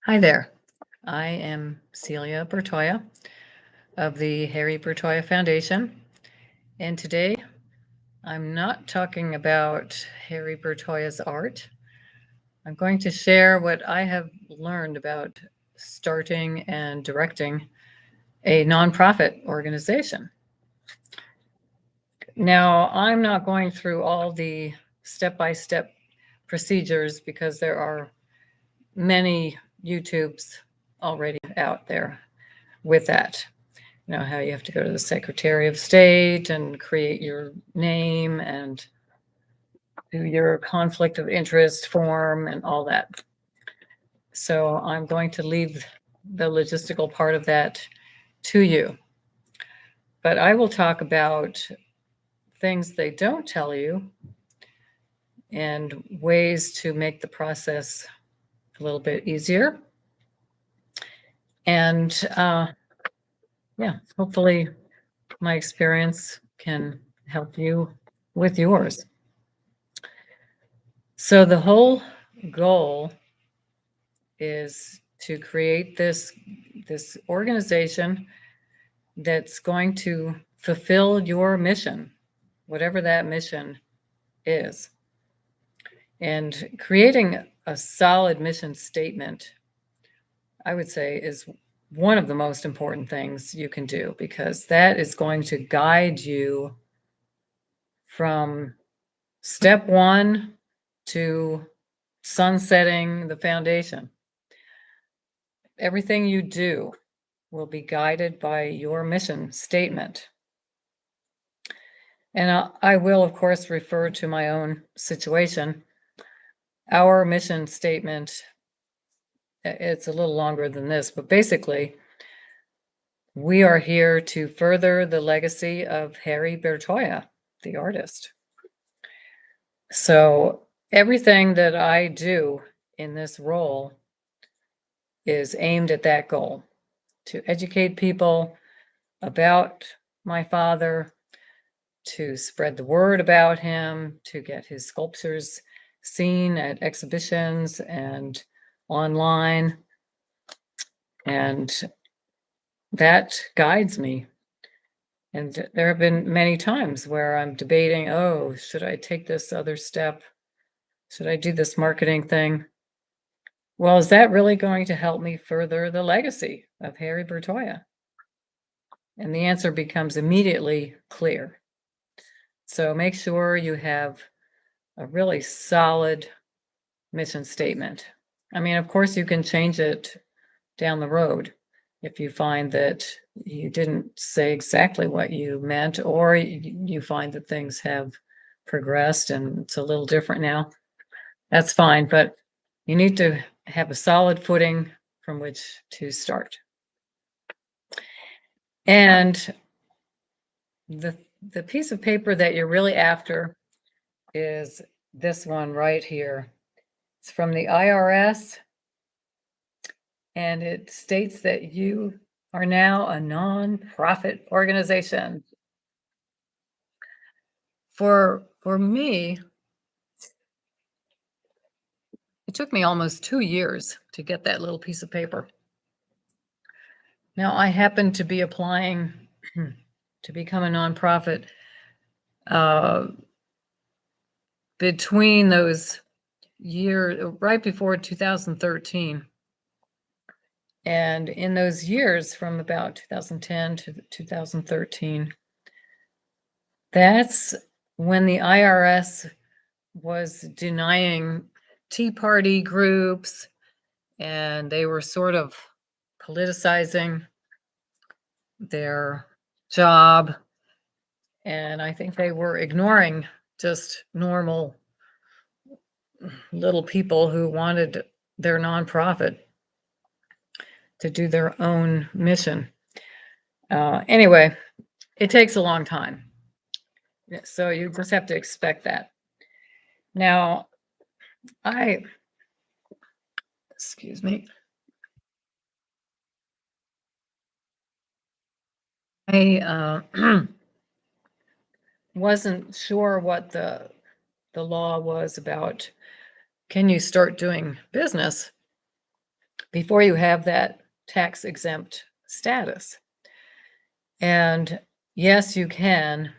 Hi there. I am Celia Bertoia of the Harry Bertoia Foundation. And today I'm not talking about Harry Bertoia's art. I'm going to share what I have learned about starting and directing a nonprofit organization. Now, I'm not going through all the step-by-step procedures because there are many YouTubes already out there with that. You know, how you have to go to the Secretary of State and create your name and do your conflict of interest form and all that. So I'm going to leave the logistical part of that to you. But I will talk about things they don't tell you and ways to make the process a little bit easier. And yeah, hopefully my experience can help you with yours. So the whole goal is to create this organization that's going to fulfill your mission, whatever that mission is. And creating a solid mission statement, I would say, is one of the most important things you can do, because that is going to guide you from step one to sunsetting the foundation. Everything you do will be guided by your mission statement. And I will, of course, refer to my own situation. Our mission statement, it's a little longer than this, but basically, we are here to further the legacy of Harry Bertoia, the artist. So everything that I do in this role is aimed at that goal, to educate people about my father, to spread the word about him, to get his sculptures seen at exhibitions and online. And that guides me. And there have been many times where I'm debating, oh, should I take this other step? Should I do this marketing thing? Well, is that really going to help me further the legacy of Harry Bertoia? And the answer becomes immediately clear. So make sure you have a really solid mission statement. I mean, of course, you can change it down the road if you find that you didn't say exactly what you meant, or you find that things have progressed and it's a little different now. That's fine, but you need to have a solid footing from which to start. And the piece of paper that you're really after is this one right here. It's from the IRS, and it states that you are now a nonprofit organization. For me, it took me almost 2 years to get that little piece of paper. Now, I happen to be applying to become a nonprofit between those years, right before 2013. And in those years, from about 2010 to 2013, that's when the IRS was denying Tea Party groups, and they were sort of politicizing their job. And I think they were ignoring just normal little people who wanted their nonprofit to do their own mission. Anyway, it takes a long time. So you just have to expect that. Now, excuse me. I wasn't sure what the law was about. Can you start doing business before you have that tax exempt status. And yes, you can,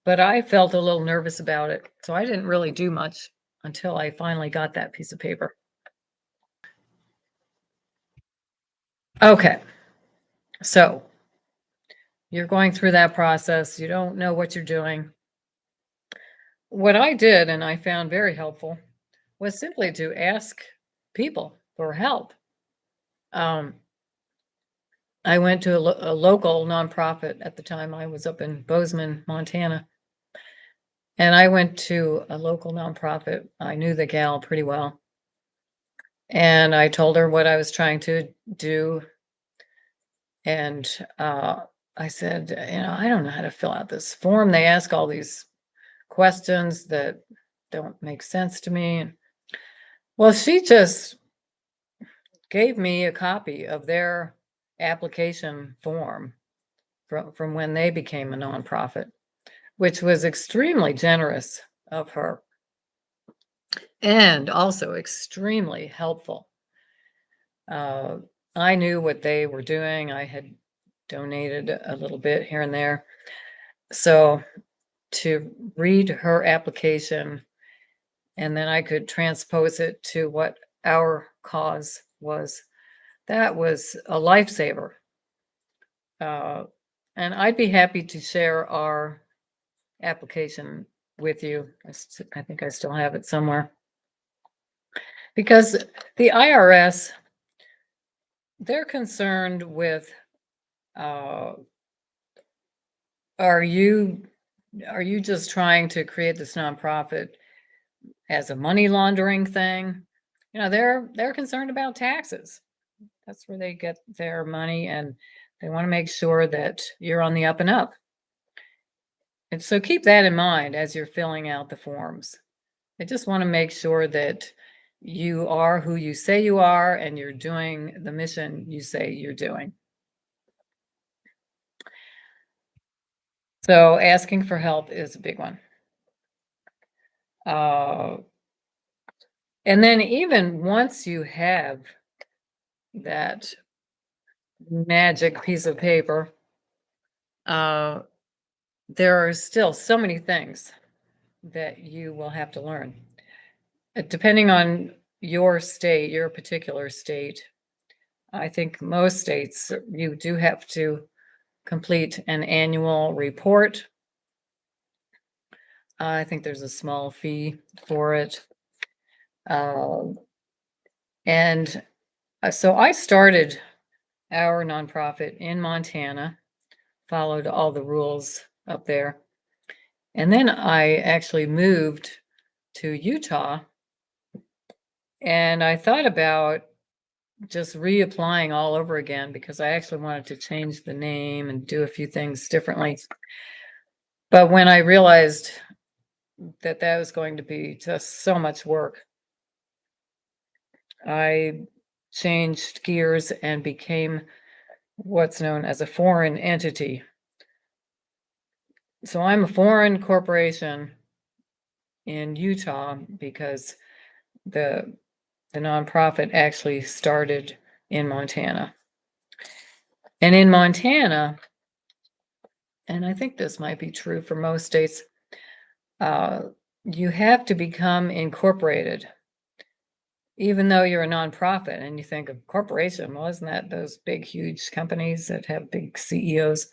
but I felt a little nervous about it. So I didn't really do much until I finally got that piece of paper. Okay. So you're going through that process. You don't know what you're doing. What I did, and I found very helpful, was simply to ask people for help. I went to a local nonprofit at the time. I was up in Bozeman, Montana. And I went to a local nonprofit. I knew the gal pretty well. And I told her what I was trying to do. And I said, I don't know how to fill out this form. They ask all these questions that don't make sense to me. Well, she just gave me a copy of their application form from when they became a nonprofit, which was extremely generous of her and also extremely helpful. I knew what they were doing. I had donated a little bit here and there. So to read her application, and then I could transpose it to what our cause was, that was a lifesaver. And I'd be happy to share our application with you. I think I still have it somewhere. Because the IRS, they're concerned with, are you just trying to create this nonprofit as a money laundering thing? They're concerned about taxes. That's where they get their money, and they want to make sure that you're on the up and up. And so keep that in mind as you're filling out the forms. They just want to make sure that you are who you say you are and you're doing the mission you say you're doing. So asking for help is a big one. And then even once you have that magic piece of paper, there are still so many things that you will have to learn. Depending on your state, your particular state, I think most states, you do have to complete an annual report. I think there's a small fee for it. And so I started our nonprofit in Montana, followed all the rules up there. And then I actually moved to Utah, and I thought about just reapplying all over again because I actually wanted to change the name and do a few things differently. But when I realized that that was going to be just so much work, I changed gears and became what's known as a foreign entity. So I'm a foreign corporation in Utah because the nonprofit actually started in Montana. And in Montana, and I think this might be true for most states, you have to become incorporated, even though you're a nonprofit. And you think of corporation, well, isn't that those big, huge companies that have big CEOs?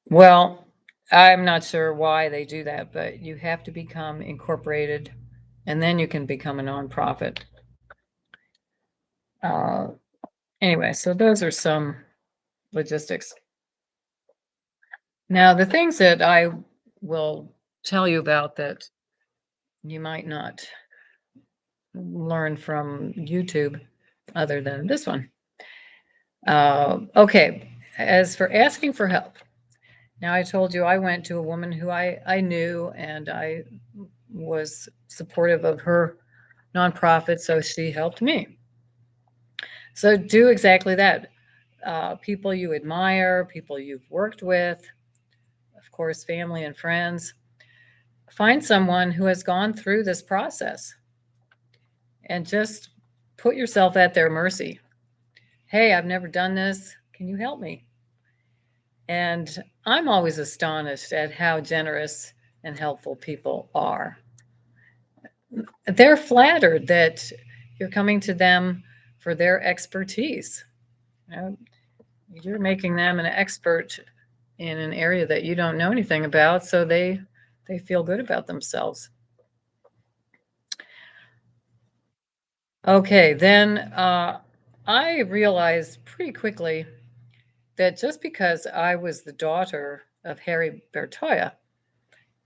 Well, I'm not sure why they do that, but you have to become incorporated, and then you can become a nonprofit. Anyway, so those are some logistics. Now, the things that I will tell you about that you might not learn from YouTube other than this one. Okay, as for asking for help, now I told you I went to a woman who I knew, and I was supportive of her nonprofit, so she helped me. So do exactly that. People you admire, people you've worked with, of course, family and friends. Find someone who has gone through this process and just put yourself at their mercy. Hey, I've never done this. Can you help me? And I'm always astonished at how generous and helpful people are. They're flattered that you're coming to them for their expertise. You know, you're making them an expert in an area that you don't know anything about, so they feel good about themselves. Okay, then I realized pretty quickly that just because I was the daughter of Harry Bertoia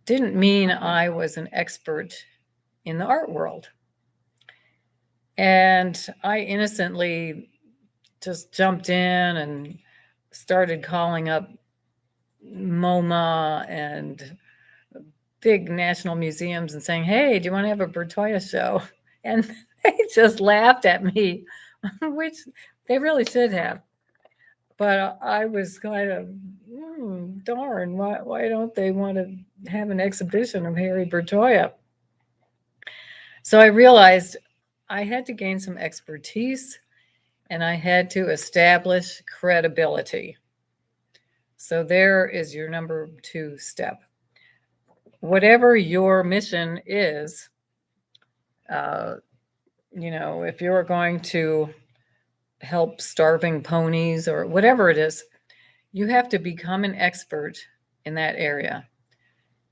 didn't mean I was an expert in the art world. And I innocently just jumped in and started calling up MoMA and big national museums and saying, hey, do you want to have a Bertoia show? And they just laughed at me, which they really should have. But I was kind of, darn, why don't they want to have an exhibition of Harry Bertoia? So I realized I had to gain some expertise and I had to establish credibility. So there is your number 2 step. Whatever your mission is, if you're going to help starving ponies or whatever it is, you have to become an expert in that area.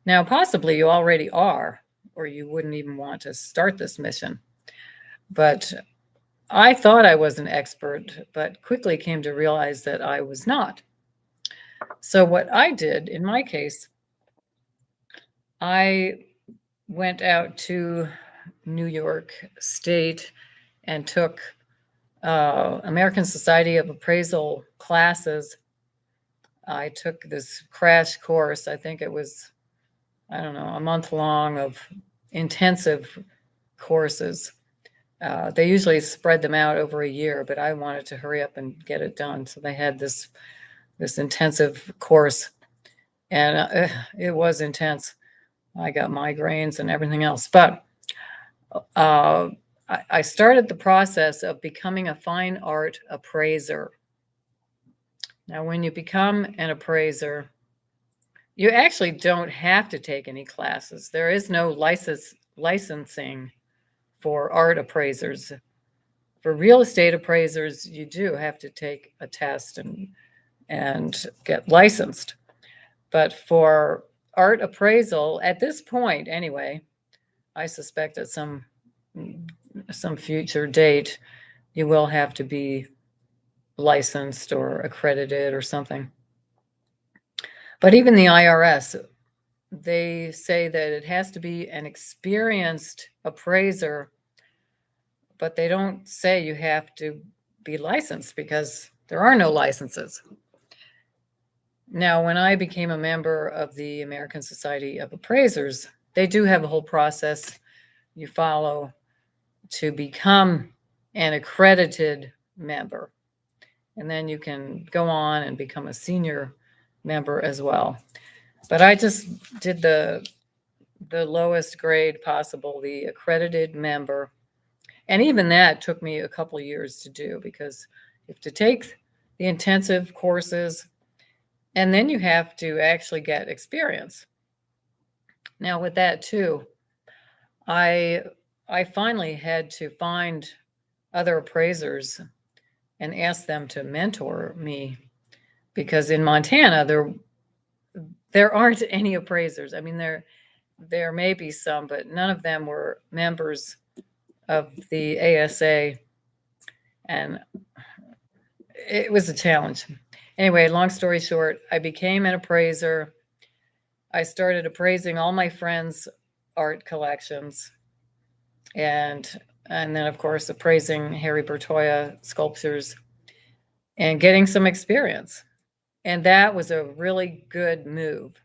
Now, possibly you already are, or you wouldn't even want to start this mission. But I thought I was an expert, but quickly came to realize that I was not. So what I did in my case, I went out to New York State and took American Society of Appraisal classes. I took this crash course. I think it was, a month long of intensive courses. They usually spread them out over a year, but I wanted to hurry up and get it done. So they had this intensive course, and it was intense. I got migraines and everything else. But I started the process of becoming a fine art appraiser. Now, when you become an appraiser, you actually don't have to take any classes. There is no licensing for art appraisers. For real estate appraisers, you do have to take a test and get licensed. But for art appraisal, at this point anyway, I suspect at some future date, you will have to be licensed or accredited or something. But even the IRS, they say that it has to be an experienced appraiser, but they don't say you have to be licensed because there are no licenses. Now, when I became a member of the American Society of Appraisers, they do have a whole process you follow to become an accredited member. And then you can go on and become a senior member as well. But I just did the lowest grade possible, the accredited member. And even that took me a couple of years to do because you have to take the intensive courses and then you have to actually get experience. Now with that too, I finally had to find other appraisers and ask them to mentor me because in Montana there aren't any appraisers. I mean, there may be some, but none of them were members of the ASA, and it was a challenge. Anyway, long story short, I became an appraiser. I started appraising all my friends' art collections, and then of course appraising Harry Bertoia sculptures and getting some experience. And that was a really good move.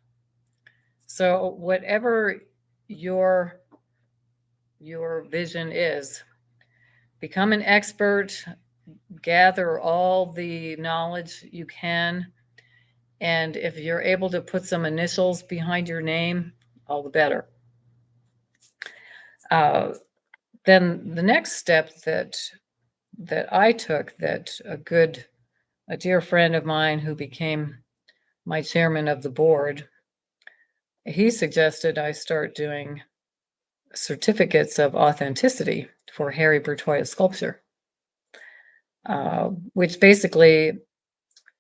So whatever your vision is, become an expert, gather all the knowledge you can. And if you're able to put some initials behind your name, all the better. Then the next step that that I took that a dear friend of mine who became my chairman of the board, he suggested I start doing certificates of authenticity for Harry Bertoia sculpture, which basically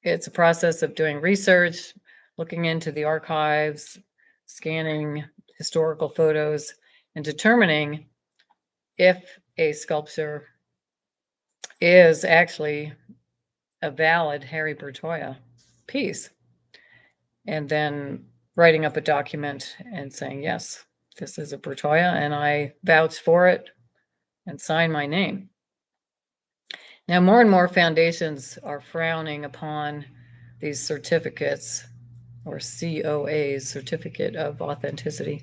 it's a process of doing research, looking into the archives, scanning historical photos, and determining if a sculpture is actually a valid Harry Bertoia piece. And then writing up a document and saying, yes, this is a Bertoia, and I vouch for it and sign my name. Now, more and more foundations are frowning upon these certificates, or COAs, Certificate of Authenticity,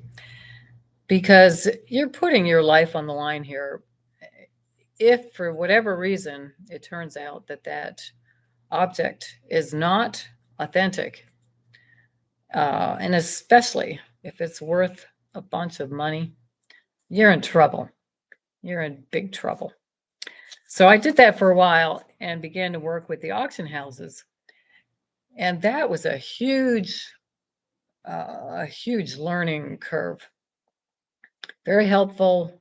because you're putting your life on the line here. If for whatever reason it turns out that that object is not authentic, and especially if it's worth a bunch of money, you're in trouble. You're in big trouble. So I did that for a while and began to work with the auction houses. And that was a huge learning curve. Very helpful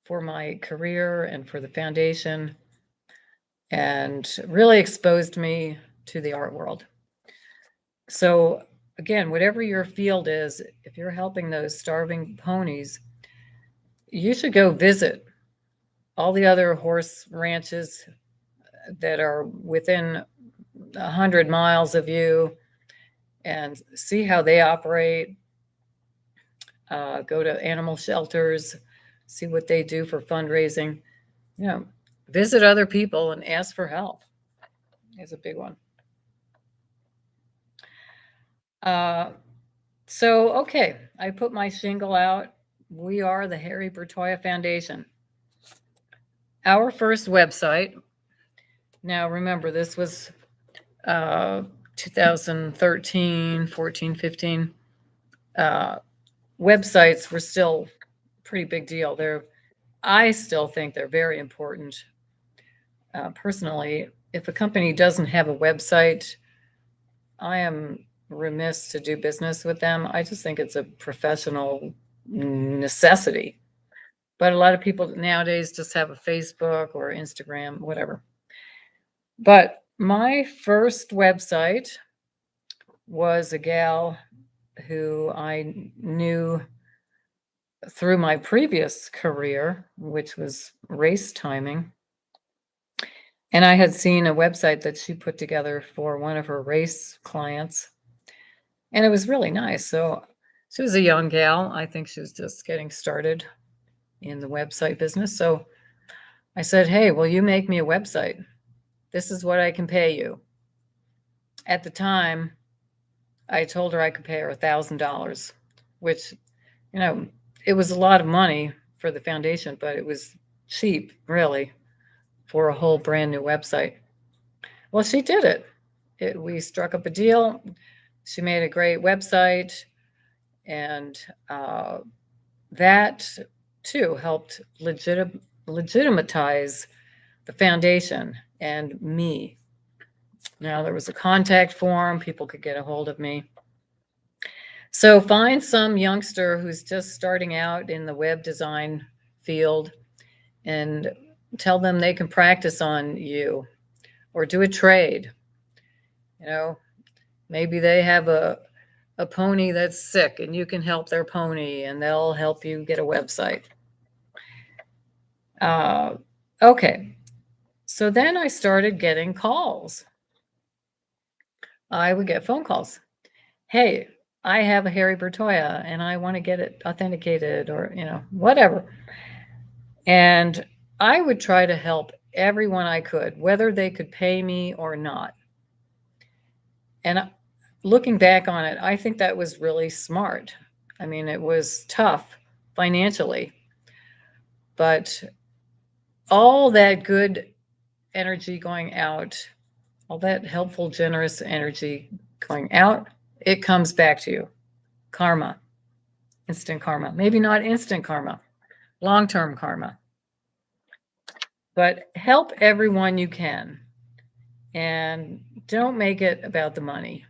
for my career and for the foundation, and really exposed me to the art world. So again, whatever your field is, if you're helping those starving ponies, you should go visit all the other horse ranches that are within 100 miles of you and see how they operate. Go to animal shelters, see what they do for fundraising. You know, visit other people and ask for help is a big one. So, okay, I put my shingle out. We are the Harry Bertoia Foundation. Our first website, now remember, this was 2013, 14, 15. Websites were still a pretty big deal. I still think they're very important. Personally, if a company doesn't have a website, I am remiss to do business with them. I just think it's a professional necessity. But a lot of people nowadays just have a Facebook or Instagram, whatever. But my first website was a gal who I knew through my previous career, which was race timing. And I had seen a website that she put together for one of her race clients. And it was really nice. So she was a young gal. I think she was just getting started in the website business. So I said, hey, will you make me a website? This is what I can pay you. At the time, I told her I could pay her $1,000, which, you know, it was a lot of money for the foundation, but it was cheap, really, for a whole brand new website. Well, she did it. We struck up a deal. She made a great website, and that too helped legitimatize the foundation and me. Now there was a contact form, people could get a hold of me. So find some youngster who's just starting out in the web design field and tell them they can practice on you or do a trade. You know, maybe they have a pony that's sick and you can help their pony and they'll help you get a website. Okay. So then I started getting calls. I would get phone calls. Hey, I have a Harry Bertoia and I want to get it authenticated or, you know, whatever. And I would try to help everyone I could, whether they could pay me or not. And looking back on it, I think that was really smart. I mean, it was tough financially, but all that good energy going out, all that helpful, generous energy going out, it comes back to you. Karma, instant karma. Maybe not instant karma, long-term karma. but help everyone you can. And don't make it about the money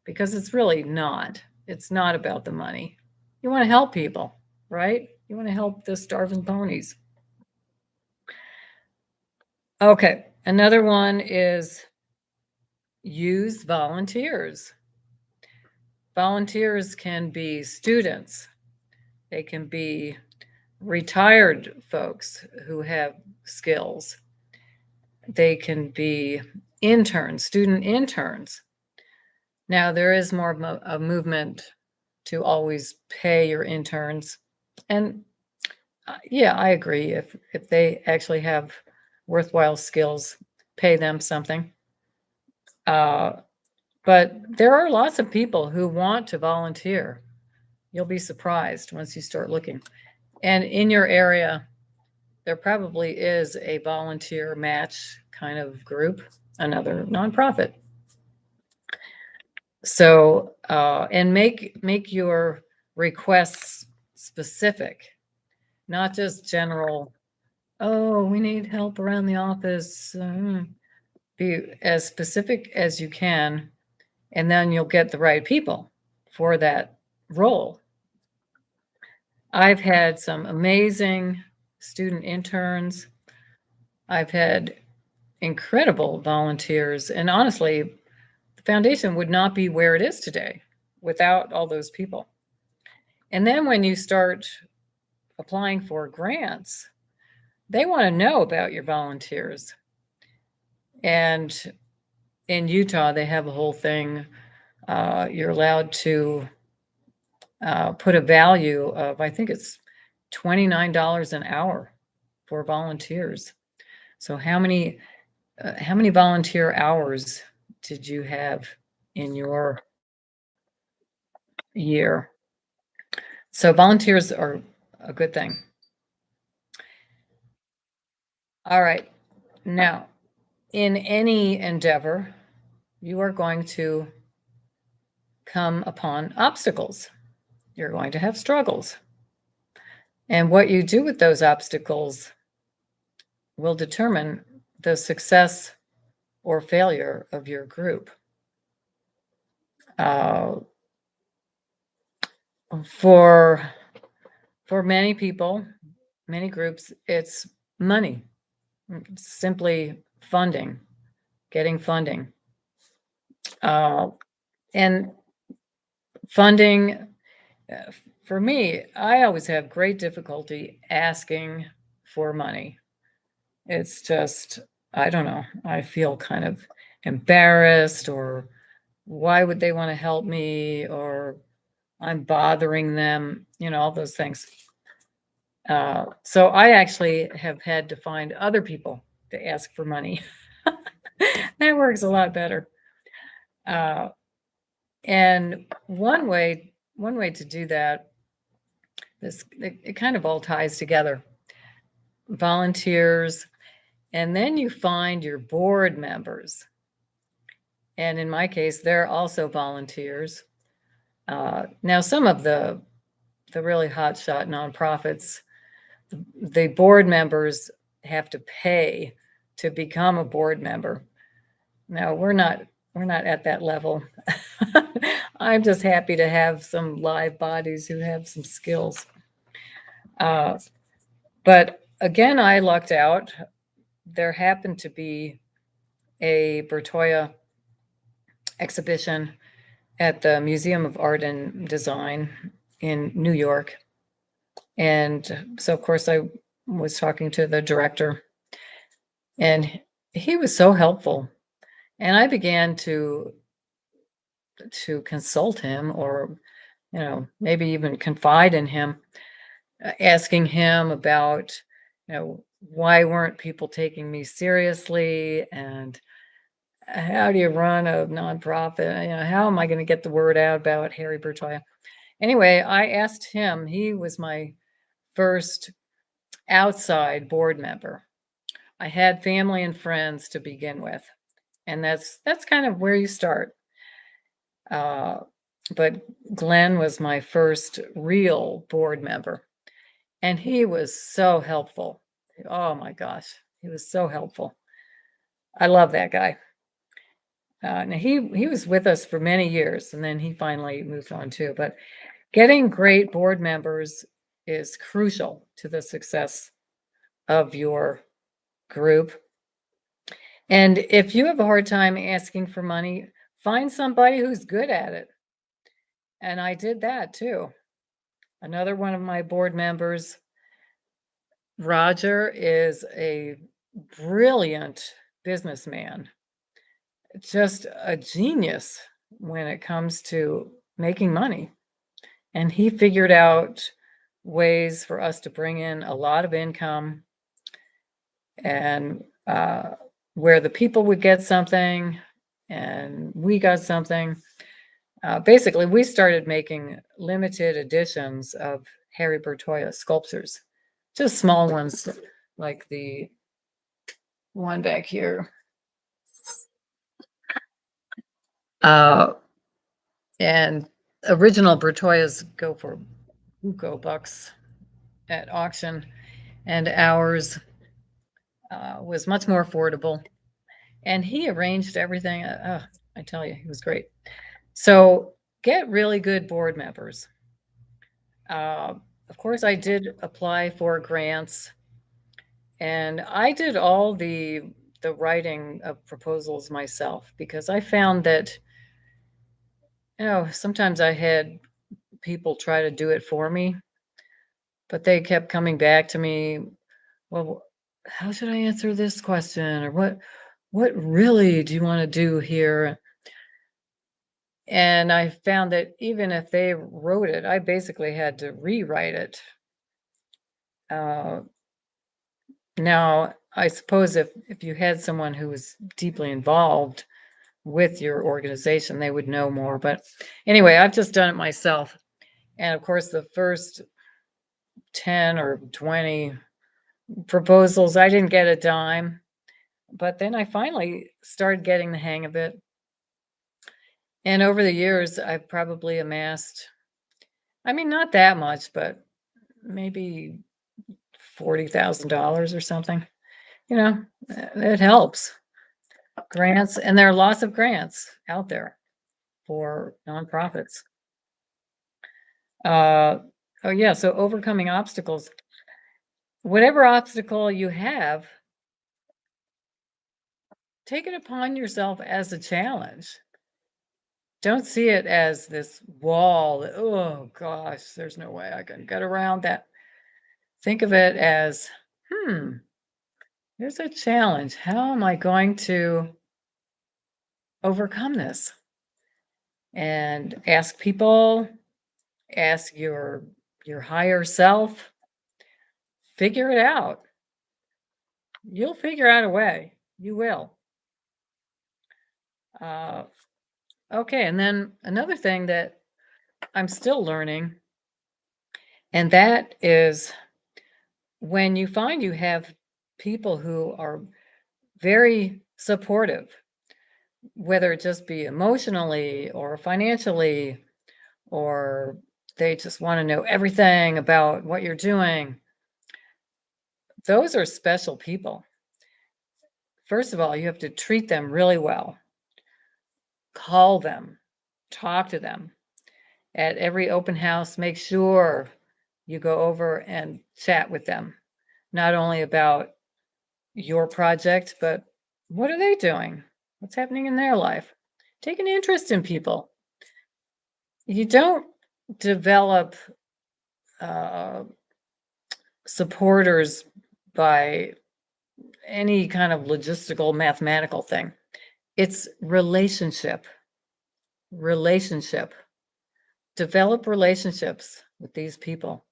because it's really not. It's not about the money. You want to help people, right? You want to help the starving ponies. Okay, another one is use volunteers. Volunteers can be students, they can be retired folks who have skills, they can be interns, student interns. Now, there is more of a movement to always pay your interns. And yeah, I agree. If they actually have worthwhile skills, pay them something. But there are lots of people who want to volunteer. You'll be surprised once you start looking. And in your area, there probably is a volunteer match kind of group, another nonprofit. So, and make your requests specific, not just general. Oh, we need help around the office. Be as specific as you can, and then you'll get the right people for that role. I've had some amazing student interns. I've had incredible volunteers, and honestly, the foundation would not be where it is today without all those people. And then when you start applying for grants, they want to know about your volunteers. And in Utah, they have a whole thing. You're allowed to put a value of, I think it's $29 an hour for volunteers. So how many volunteer hours did you have in your year? So volunteers are a good thing. All right. Now, in any endeavor, you are going to come upon obstacles. You're going to have struggles. And what you do with those obstacles will determine the success or failure of your group. Uh, for many people, many groups, it's money, simply funding, getting funding. And funding, for me, I always have great difficulty asking for money. It's just, I don't know, I feel kind of embarrassed, or why would they want to help me, or I'm bothering them, all those things. So I actually have had to find other people to ask for money. That works a lot better. And one way to do that, it kind of all ties together. Volunteers, and then you find your board members. And in my case, they're also volunteers. Now, some of the really hotshot nonprofits, the board members have to pay to become a board member. Now, we're not at that level. I'm just happy to have some live bodies who have some skills. But again, I lucked out. There happened to be a Bertoia exhibition at the Museum of Art and Design in New York. And so, of course, I was talking to the director, and he was so helpful. And I began to consult him, or maybe even confide in him, asking him about why weren't people taking me seriously, and how do you run a nonprofit? How am I going to get the word out about Harry Bertoia? Anyway, I asked him. He was my first outside board member. I had family and friends to begin with, and that's kind of where you start. But Glenn was my first real board member, and he was so helpful. Oh my gosh, He was so helpful. I love that guy. Now he was with us for many years, and then he finally moved on too. But getting great board members is crucial to the success of your group. And if you have a hard time asking for money, find somebody who's good at it. And I did that too. Another one of my board members, Roger, is a brilliant businessman, just a genius when it comes to making money. And he figured out ways for us to bring in a lot of income, and where the people would get something and we got something. Basically, we started making limited editions of Harry Bertoia sculptures, just small ones like the one back here. And original Bertoias go for bucks at auction, and ours was much more affordable. And he arranged everything. I tell you, he was great. So get really good board members. Of course, I did apply for grants, and I did all the writing of proposals myself, because I found that, sometimes I had people try to do it for me, but they kept coming back to me, well, how should I answer this question? Or what really do you want to do here? And I found that even if they wrote it, I basically had to rewrite it. Now, I suppose if you had someone who was deeply involved with your organization, they would know more. But anyway, I've just done it myself. And of course, the first 10 or 20 proposals, I didn't get a dime. But then I finally started getting the hang of it. And over the years, I've probably amassed, not that much, but maybe $40,000 or something. It helps. Grants, and there are lots of grants out there for nonprofits. Oh yeah, so overcoming obstacles. Whatever obstacle you have, take it upon yourself as a challenge. Don't see it as this wall. Oh gosh, there's no way I can get around that. Think of it as, there's a challenge. How am I going to overcome this? And ask people, ask your higher self, figure it out. You'll figure out a way. You will. Okay, and then another thing that I'm still learning, and that is when you find you have people who are very supportive, whether it just be emotionally or financially, or they just want to know everything about what you're doing. Those are special people. First of all, you have to treat them really well. Call them, talk to them. At every open house, make sure you go over and chat with them, not only about your project, but what are they doing? What's happening in their life? Take an interest in people. You don't develop supporters by any kind of logistical, mathematical thing. It's relationship. Develop relationships with these people.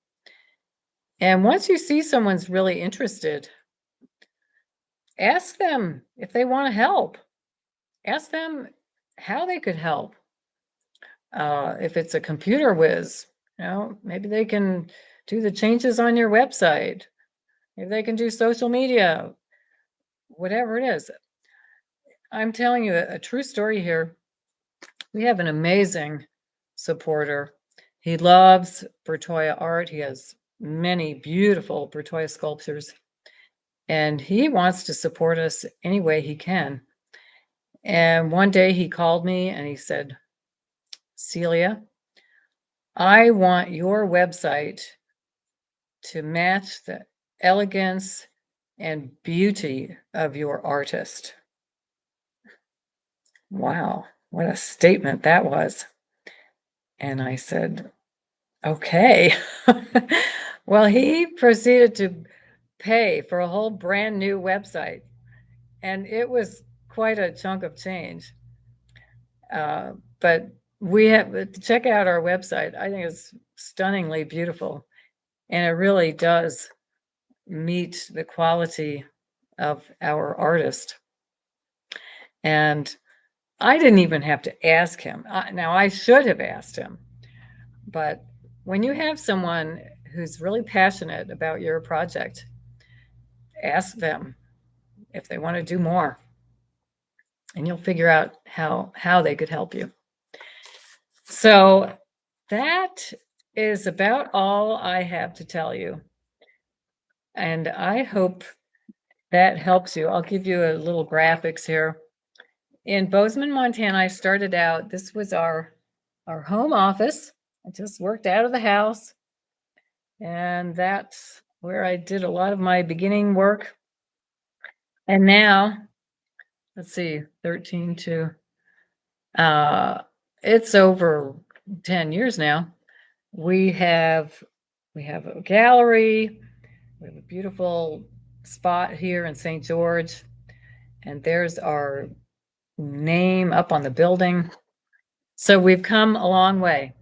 And once you see someone's really interested, ask them if they want to help. Ask them how they could help. If it's a computer whiz, maybe they can do the changes on your website. Maybe they can do social media, whatever it is. I'm telling you a true story here. We have an amazing supporter. He loves Bertoia art. He has many beautiful Bertoia sculptures. and he wants to support us any way he can. And one day he called me and he said, Celia, I want your website to match the elegance and beauty of your artist. Wow, what a statement that was. And I said, okay. Well, he proceeded to pay for a whole brand new website, and it was quite a chunk of change. But we have to check out our website. I think it's stunningly beautiful, and it really does meet the quality of our artist. And I didn't even have to ask him. Now, I should have asked him, but when you have someone who's really passionate about your project, ask them if they want to do more, and you'll figure out how they could help you. So that is about all I have to tell you. And I hope that helps you. I'll give you a little graphics here. In Bozeman, Montana, I started out, this was our home office. I just worked out of the house. And that's where I did a lot of my beginning work. And now, let's see, 13 to, it's over 10 years now. We have a gallery. We have a beautiful spot here in St. George. And there's our name up on the building. So we've come a long way.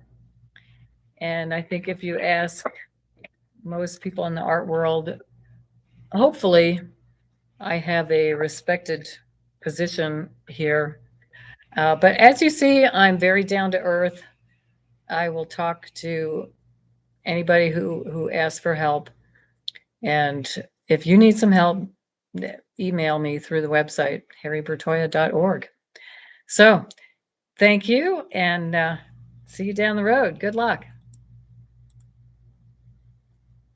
And I think if you ask most people in the art world, hopefully I have a respected position here. But as you see, I'm very down to earth. I will talk to anybody who asks for help. And if you need some help, email me through the website, harrybertoia.org. So thank you, and see you down the road. Good luck.